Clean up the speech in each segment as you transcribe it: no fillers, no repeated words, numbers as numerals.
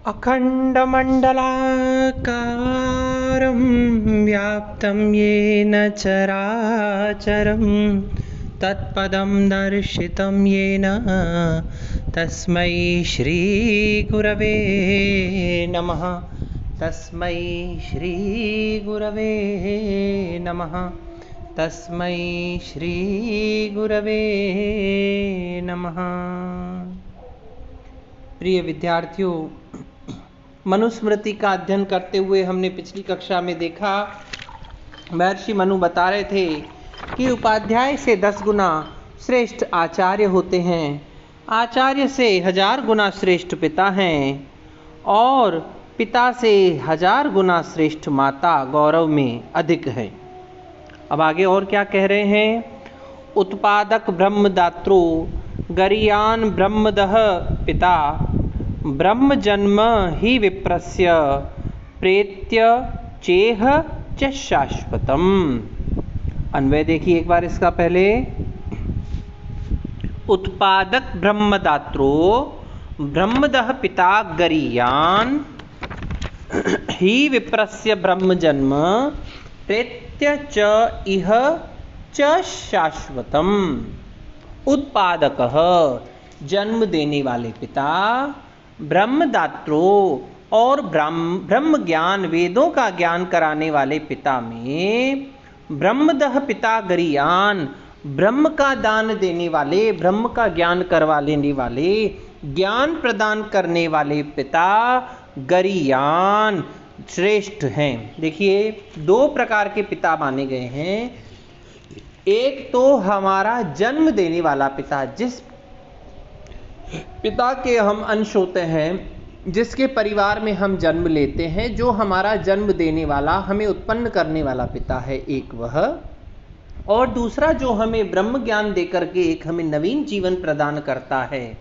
अखण्डमण्डलाकारं व्याप्तं येन चराचरं तत्पदं दर्शितं येन तस्मै श्रीगुरवे नमः। तस्मै श्रीगुरवे नमः। तस्मै श्रीगुरवे नमः। प्रिय विद्यार्थियों, मनुस्मृति का अध्ययन करते हुए हमने पिछली कक्षा में देखा, महर्षि मनु बता रहे थे कि उपाध्याय से 10 गुना श्रेष्ठ आचार्य होते हैं, आचार्य से 1000 गुना श्रेष्ठ पिता हैं और पिता से 1000 गुना श्रेष्ठ माता गौरव में अधिक है। अब आगे और क्या कह रहे हैं? उत्पादक ब्रह्मदात्रो गरीयान ब्रह्मदः पिता ब्रह्म जन्म ही विप्रस्य प्रेत्य चेह च शाश्वतम। अन्वय देखिए एक बार इसका पहले। उत्पादक ब्रह्मदात्रो ब्रह्मदः पिता गरीयान ही विप्रस्य ब्रह्म जन्म प्रेत्य च इह च शाश्वतम। उत्पादकः जन्म देने वाले पिता, ब्रह्मदात्रो और ब्रह्म ज्ञान वेदों का ज्ञान कराने वाले पिता में ब्रह्मदः पिता गरीयान ब्रह्म का दान देने वाले, ब्रह्म का ज्ञान करवा लेने वाले, ज्ञान प्रदान करने वाले पिता गरीयान श्रेष्ठ हैं। देखिए 2 प्रकार के पिता माने गए हैं। एक तो हमारा जन्म देने वाला पिता, जिस पिता के हम अंश होते हैं, जिसके परिवार में हम जन्म लेते हैं, जो हमारा जन्म देने वाला, हमें उत्पन्न करने वाला पिता है एक वह। और दूसरा जो हमें ब्रह्म ज्ञान देकर के एक हमें नवीन जीवन प्रदान करता है,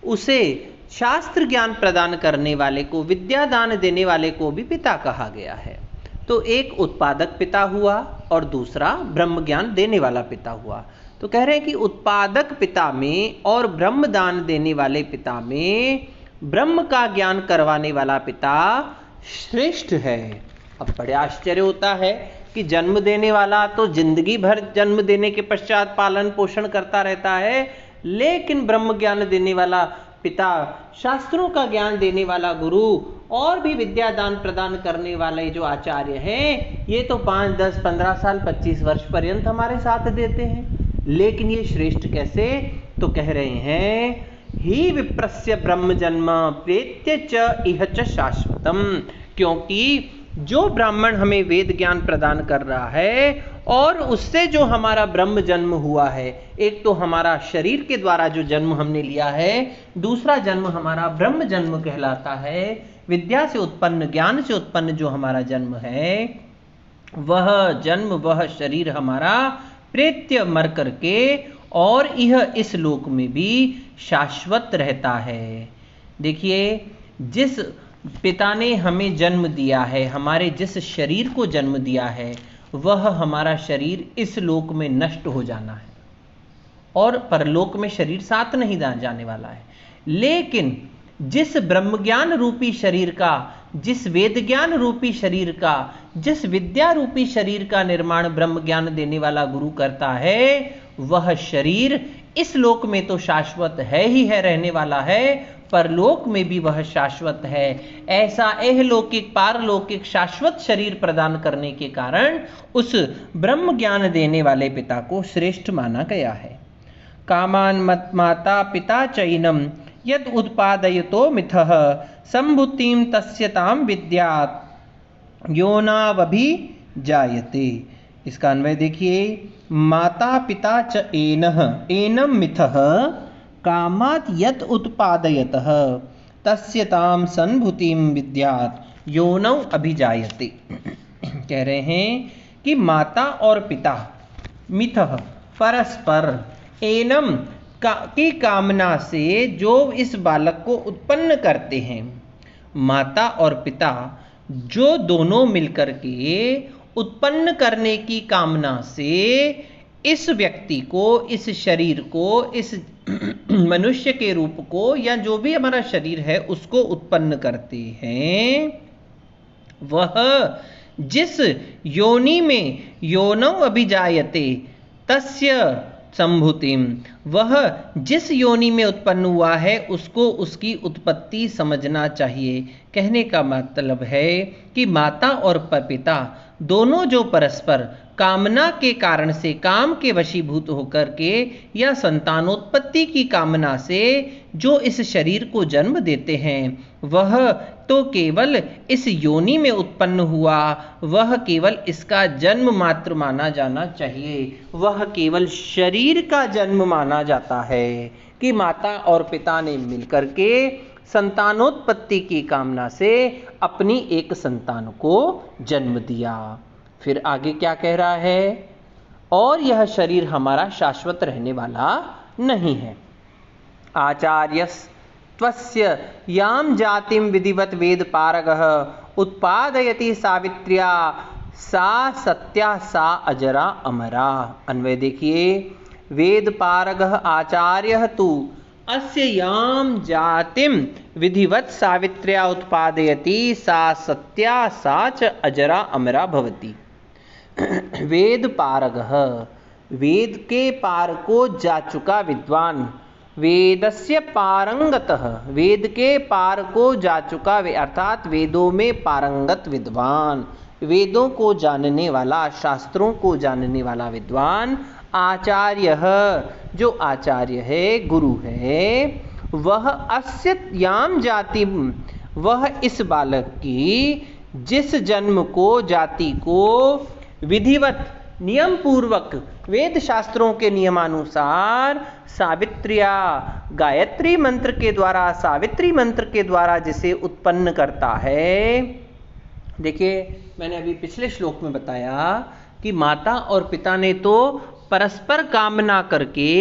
उसे शास्त्र ज्ञान प्रदान करने वाले को, विद्या दान देने वाले को भी पिता कहा गया है। तो एक उत्पादक पिता हुआ और दूसरा ब्रह्म ज्ञान देने वाला पिता हुआ। तो कह रहे हैं कि उत्पादक पिता में और ब्रह्म दान देने वाले पिता में ब्रह्म का ज्ञान करवाने वाला पिता श्रेष्ठ है। अब बड़े आश्चर्य होता है कि जन्म देने वाला तो जिंदगी भर जन्म देने के पश्चात पालन पोषण करता रहता है, लेकिन ब्रह्म ज्ञान देने वाला पिता, शास्त्रों का ज्ञान देने वाला गुरु और भी विद्या दान प्रदान करने वाले जो आचार्य हैं, ये तो 5, 10, 15 साल 25 वर्ष पर्यंत हमारे साथ देते हैं। लेकिन ये श्रेष्ठ कैसे? तो कह रहे हैं ही विप्रस्य ब्रह्म जन्म प्रेत्य च इह च शाश्वतम। क्योंकि जो ब्राह्मण हमें वेद ज्ञान प्रदान कर रहा है और उससे जो हमारा ब्रह्म जन्म हुआ है, एक तो हमारा शरीर के द्वारा जो जन्म हमने लिया है, दूसरा जन्म हमारा ब्रह्म जन्म कहलाता है। विद्या से उत्पन्न, ज्ञान से उत्पन्न जो हमारा जन्म है, वह जन्म, वह शरीर हमारा प्रेत्य मर करके और यह इस लोक में भी शाश्वत रहता है। देखिए जिस पिता ने हमें जन्म दिया है, हमारे जिस शरीर को जन्म दिया है, वह हमारा शरीर इस लोक में नष्ट हो जाना है और परलोक में शरीर साथ नहीं जाने वाला है। लेकिन जिस ब्रह्म ज्ञान रूपी शरीर का, जिस वेद ज्ञान रूपी शरीर का, जिस विद्या रूपी शरीर का निर्माण ब्रह्म ज्ञान देने वाला गुरु करता है, वह शरीर इस लोक में तो शाश्वत है ही है, रहने वाला है, परलोक में भी वह शाश्वत है। ऐसा अहलौकिक पारलौकिक शाश्वत शरीर प्रदान करने के कारण उस ब्रह्म ज्ञान देने वाले पिता को श्रेष्ठ माना गया है। कामान मत माता पिता चैनम यद उत्पादयतो मिथः संभुतिम तस्यताम विद्यात् योनावभि जायते। इसका अन्वय देखिए। माता पिता च एनः एनम मिथः कामात् यत् उत्पादयतः तस्यताम संभुतिम विद्यात् योनौ अभिजायते। कह रहे हैं कि माता और पिता मिथः परस्पर एनम की कामना से जो इस बालक को उत्पन्न करते हैं, माता और पिता जो दोनों मिलकर के उत्पन्न करने की कामना से इस व्यक्ति को, इस शरीर को, इस मनुष्य के रूप को या जो भी हमारा शरीर है उसको उत्पन्न करते हैं, वह जिस योनि में योनौ अभिजायते तस्य संभूतिम, वह जिस योनि में उत्पन्न हुआ है उसको उसकी उत्पत्ति समझना चाहिए। कहने का मतलब है कि माता और पिता दोनों जो परस्पर कामना के कारण से, काम के वशीभूत होकर के या संतानोत्पत्ति की कामना से जो इस शरीर को जन्म देते हैं, वह तो केवल इस योनि में उत्पन्न हुआ, वह केवल इसका जन्म मात्र माना जाना चाहिए, वह केवल शरीर का जन्म माना जाता है कि माता और पिता ने मिलकर के संतानोत्पत्ति की कामना से अपनी एक संतान को जन्म दिया। फिर आगे क्या कह रहा है, और यह शरीर हमारा शाश्वत रहने वाला नहीं है। आचार्यस् त्वस्य याम जातिम विधिवत वेद पारगः उत्पादयति सावित्र्या सा सत्या सा अजरा अमरा। अन्वय देखिए, वेद पारगः आचार्यः तु अस्य याम जातिम विधिवत सावित्र्या उत्पादयति सा सत्या सा च अजरा अमरा भवति। वेद पारगः, वेद के पार को जा चुका विद्वान, वेदस्य पारंगतः, वेद के पार को जा चुका अर्थात वेदों में पारंगत विद्वान, वेदों को जानने वाला, शास्त्रों को जानने वाला विद्वान, आचार्य, जो आचार्य है, गुरु है, वह अस्य याम जाति, वह इस बालक की जिस जन्म को, जाति को विधिवत नियम पूर्वक वेद शास्त्रों के नियमानुसार सावित्र्या, गायत्री मंत्र के द्वारा, सावित्री मंत्र के द्वारा जिसे उत्पन्न करता है। देखिए, मैंने अभी पिछले श्लोक में बताया कि माता और पिता ने तो परस्पर कामना करके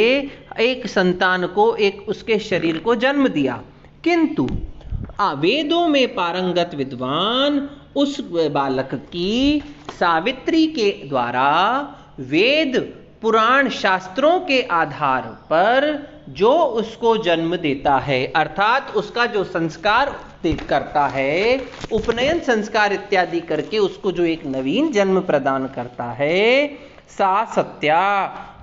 एक संतान को, एक उसके शरीर को जन्म दिया, किंतु वेदों में पारंगत विद्वान उस बालक की सावित्री के द्वारा वेद पुराण शास्त्रों के आधार पर जो उसको जन्म देता है, अर्थात उसका जो संस्कार करता है, उपनयन संस्कार इत्यादि करके उसको जो एक नवीन जन्म प्रदान करता है, सा सत्या,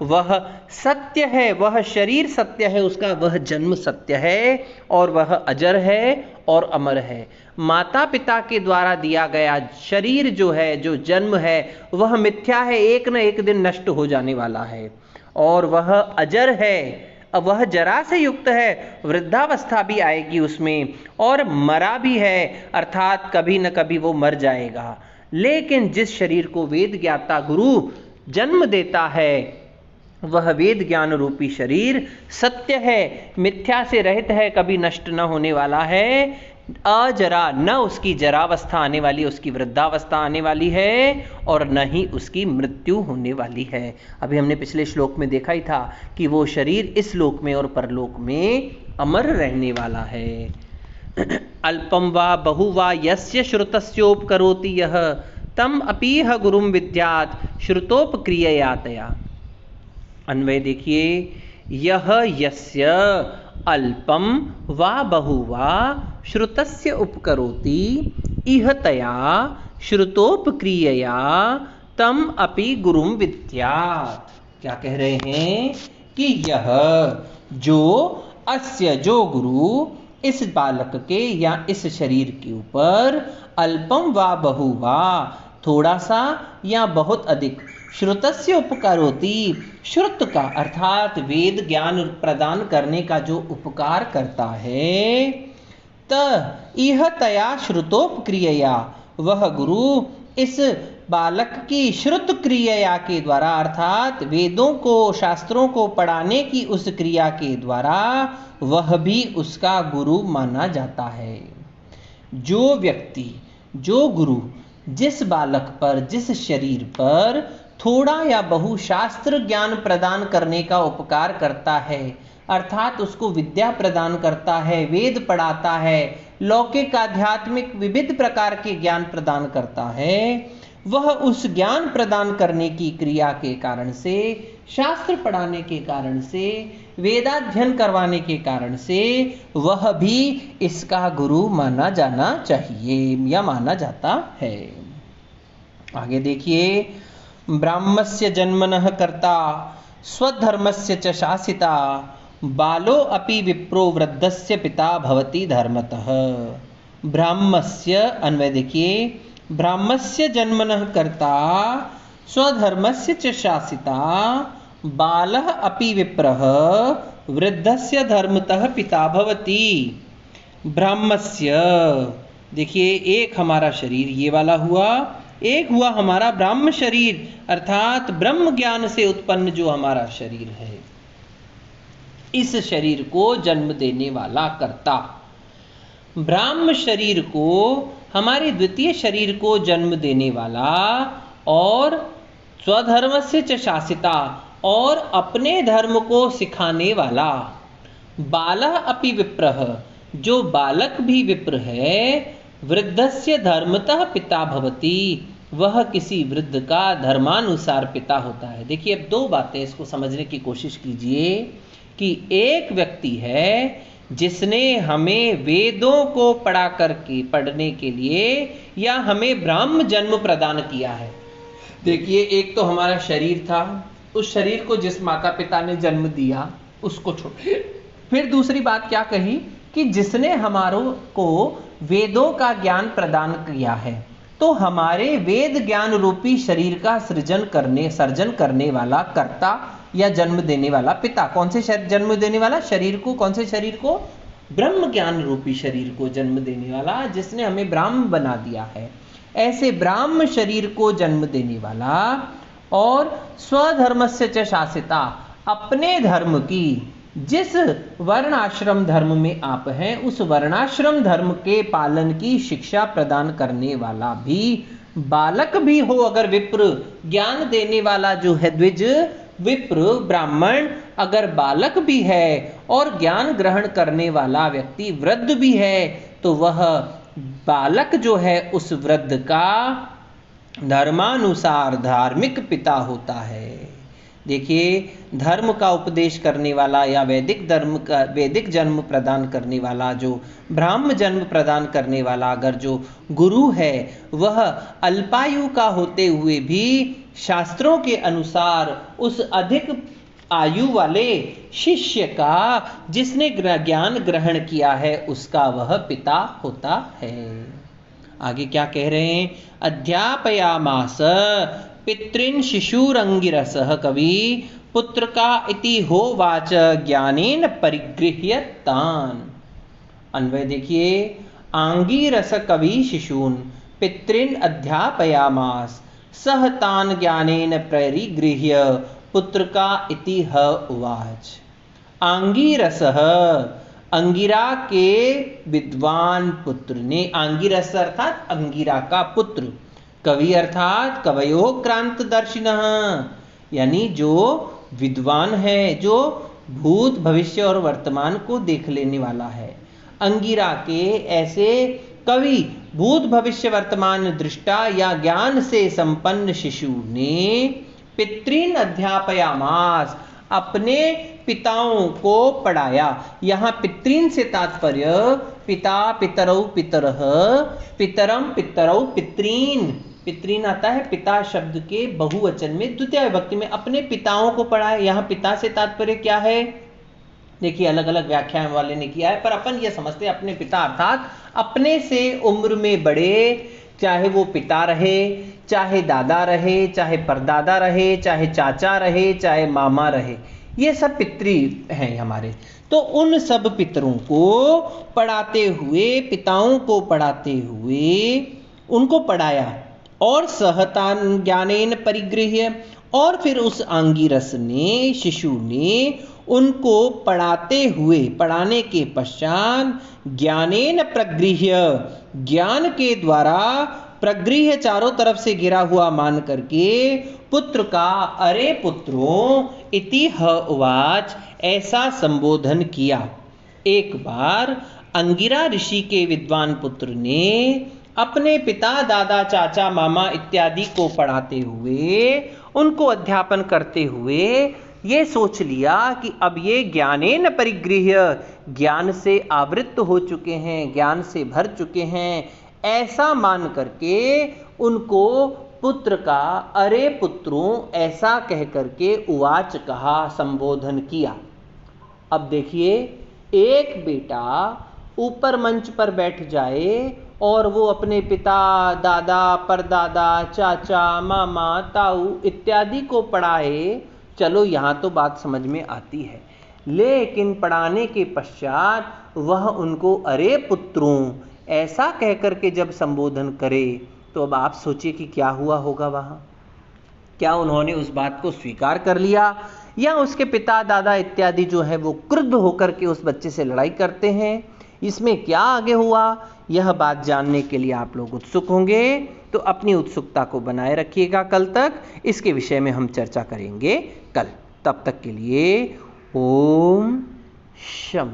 वह सत्य है, वह शरीर सत्य है, उसका वह जन्म सत्य है और वह अजर है और अमर है। माता पिता के द्वारा दिया गया शरीर जो है, जो जन्म है, वह मिथ्या है, एक न एक दिन नष्ट हो जाने वाला है, और वह अजर है, वह जरा से युक्त है, वृद्धावस्था भी आएगी उसमें, और मरा भी है, अर्थात कभी न कभी वो मर जाएगा। लेकिन जिस शरीर को वेद ज्ञाता गुरु जन्म देता है, वह वेद ज्ञान रूपी शरीर सत्य है, मिथ्या से रहित है, कभी नष्ट न होने वाला है, अजरा, न उसकी जरावस्था आने वाली, उसकी वृद्धावस्था आने वाली है, और न ही उसकी मृत्यु होने वाली है। अभी हमने पिछले श्लोक में देखा ही था कि वो शरीर इस लोक में और परलोक में अमर रहने वाला है। अल्पम वा बहु वा यस्य श्रुतस्योपकरोति यः तम अपीह गुरुम विद्यात् श्रुतोपक्रिययातया। अन्वय देखिए, यह यस्य अल्पम वा बहु वा श्रुतस्य उपकरोति इह तया श्रुतोपक्रियया तम अपि गुरुम विद्यात्। क्या कह रहे हैं कि यह जो अस्य, जो गुरु इस बालक के या इस शरीर के ऊपर अल्पम वा बहु वा, थोड़ा सा या बहुत अधिक, श्रुतस्य उपकरोति, श्रुत का अर्थात वेद ज्ञान प्रदान करने का जो उपकार करता है, त इह तया श्रुतोपक्रियया, वह गुरु इस बालक की श्रुत क्रिया के द्वारा, अर्थात वेदों को, शास्त्रों को पढ़ाने की उस क्रिया के द्वारा वह भी उसका गुरु माना जाता है। जो व्यक्ति, जो गुरु जिस बालक पर, जिस शरीर पर थोड़ा या बहु शास्त्र ज्ञान प्रदान करने का उपकार करता है, अर्थात उसको विद्या प्रदान करता है, वेद पढ़ाता है, लौकिक आध्यात्मिक विविध प्रकार के ज्ञान प्रदान करता है, वह उस ज्ञान प्रदान करने की क्रिया के कारण से, शास्त्र पढ़ाने के कारण से, वेदाध्ययन करवाने के कारण से वह भी इसका गुरु माना जाना चाहिए या माना जाता है। आगे देखिए, ब्राह्मस्य जन्मनः कर्ता स्वधर्मस्य च शासिता बालो अपि विप्रो वृद्धस्य पिता भवति धर्मतः। ब्राह्मस्य अन्वय देखिए, ब्राह्मस्य जन्मनः कर्ता स्वधर्मस्य च शासिता बालः अपि विप्रः वृद्धस्य धर्मतः पिता भवति। ब्राह्मस्य देखिए, एक हमारा शरीर ये वाला हुआ, एक हुआ हमारा ब्राह्म शरीर, अर्थात ब्रह्म ज्ञान से उत्पन्न जो हमारा शरीर है, इस शरीर को जन्म देने वाला कर्ता। ब्राह्म शरीर को, हमारे द्वितीय शरीर को जन्म देने वाला, और स्वधर्मस्य च शासिता, और अपने धर्म को सिखाने वाला। बालः अपि विप्रः, जो बालक भी विप्र है, वृद्धस्य धर्मतः पिता भवति, वह किसी वृद्ध का धर्मानुसार पिता होता है। देखिए, अब दो बातें इसको समझने की कोशिश कीजिए कि एक व्यक्ति है जिसने हमें वेदों को पढ़ने के लिए या हमें ब्राह्म जन्म प्रदान किया है। देखिए, एक तो हमारा शरीर था, उस शरीर को जिस माता पिता ने जन्म दिया उसको छोड़, फिर दूसरी बात क्या कही कि जिसने हमारों को वेदों का ज्ञान प्रदान किया है, तो हमारे वेद ज्ञान रूपी शरीर का सर्जन करने वाला कर्ता या जन्म देने वाला पिता। कौन से जन्म देने वाला? शरीर को। कौन से शरीर को? ब्रह्म ज्ञान रूपी शरीर को जन्म देने वाला, जिसने हमें ब्राह्म बना दिया है। ऐसे ब्राह्म शरीर को जन्म देने वाला और स्वधर्मस्य च शासिता, अपने धर्म की, जिस वर्ण आश्रम धर्म में आप हैं उस वर्णाश्रम धर्म के पालन की शिक्षा प्रदान करने वाला भी, बालक भी हो अगर विप्र, ज्ञान देने वाला जो है द्विज विप्र ब्राह्मण अगर बालक भी है और ज्ञान ग्रहण करने वाला व्यक्ति वृद्ध भी है, तो वह बालक जो है उस वृद्ध का धर्मानुसार धार्मिक पिता होता है। देखिए, धर्म का उपदेश करने वाला या वैदिक जन्म प्रदान करने वाला, जो ब्राह्म जन्म प्रदान करने वाला अगर जो गुरु है, वह अल्पायु का होते हुए भी शास्त्रों के अनुसार उस अधिक आयु वाले शिष्य का, जिसने ज्ञान ग्रहण किया है, उसका वह पिता होता है। आगे क्या कह रहे हैं? अध्यापयामास पितृन् शिशुरंगिरसः कवि पुत्र का इति होवाच ज्ञानेन परिगृह्य तान्। अन्वय देखिए, आंगिरस कवि शिशून् पितृन् अध्यापयामास सह तान् ज्ञानेन परिगृह्य पुत्र का इति ह उवाच। आंगिरसः, अंगिरा के विद्वान पुत्र ने, आंगिरस अर्थात अंगिरा का पुत्र, कवि अर्थात कवयो क्रांत दर्शिनः, यानी जो विद्वान है, जो भूत भविष्य और वर्तमान को देख लेने वाला है। अंगिरा के ऐसे कवि, भूत भविष्य वर्तमान दृष्टा या ज्ञान से संपन्न शिशु ने पितृन् अध्यापयामास, अपने पिताओं को पढ़ाया। यहाँ पितृन् से तात्पर्य पिता, पितरौ, पितरः, पितरम, पितरौ, पितृन्। पितृन् आता है पिता शब्द के बहुवचन में द्वितीय विभक्ति में, अपने पिताओं को पढ़ाया। यहाँ पिता से तात्पर्य क्या है? देखिए, अलग अलग व्याख्यान वाले ने किया है, पर अपन ये समझते हैं अपने पिता अर्थात अपने से उम्र में बड़े, चाहे वो पिता रहे, चाहे दादा रहे, चाहे परदादा रहे, चाहे चाचा रहे, चाहे मामा रहे, ये सब पितृ हैं हमारे। तो उन सब पितरों को पढ़ाते हुए, पिताओं को पढ़ाते हुए उनको पढ़ाया, और सहतान ज्ञानेन परिगृह्य, और फिर उस आंगिरस ने, शिशु ने उनको पढ़ाते हुए, पढ़ाने के पश्चात ज्ञानेन प्रगृह्य, ज्ञान के द्वारा, प्रगृह्य चारों तरफ से घिरा हुआ मान करके, पुत्र का अरे पुत्रों इति ह उवाच, ऐसा संबोधन किया। एक बार अंगिरा ऋषि के विद्वान पुत्र ने अपने पिता, दादा, चाचा, मामा इत्यादि को पढ़ाते हुए, उनको अध्यापन करते हुए ये सोच लिया कि अब ये ज्ञानेन परिगृह्य, ज्ञान से आवृत्त हो चुके हैं, ज्ञान से भर चुके हैं, ऐसा मान करके उनको पुत्र का अरे पुत्रों ऐसा कह करके उवाच कहा, संबोधन किया। अब देखिए, एक बेटा ऊपर मंच पर बैठ जाए और वो अपने पिता, दादा, परदादा, चाचा, मामा, ताऊ इत्यादि को पढ़ाए, चलो यहाँ तो बात समझ में आती है, लेकिन पढ़ाने के पश्चात वह उनको अरे पुत्रों ऐसा कह करके जब संबोधन करे, तो अब आप सोचिए कि क्या हुआ होगा वहाँ। क्या उन्होंने उस बात को स्वीकार कर लिया, या उसके पिता, दादा इत्यादि जो है वो क्रुद्ध होकर के उस बच्चे से लड़ाई करते हैं? इसमें क्या आगे हुआ, यह बात जानने के लिए आप लोग उत्सुक होंगे, तो अपनी उत्सुकता को बनाए रखिएगा। कल तक इसके विषय में हम चर्चा करेंगे कल। तब तक के लिए ओम शम।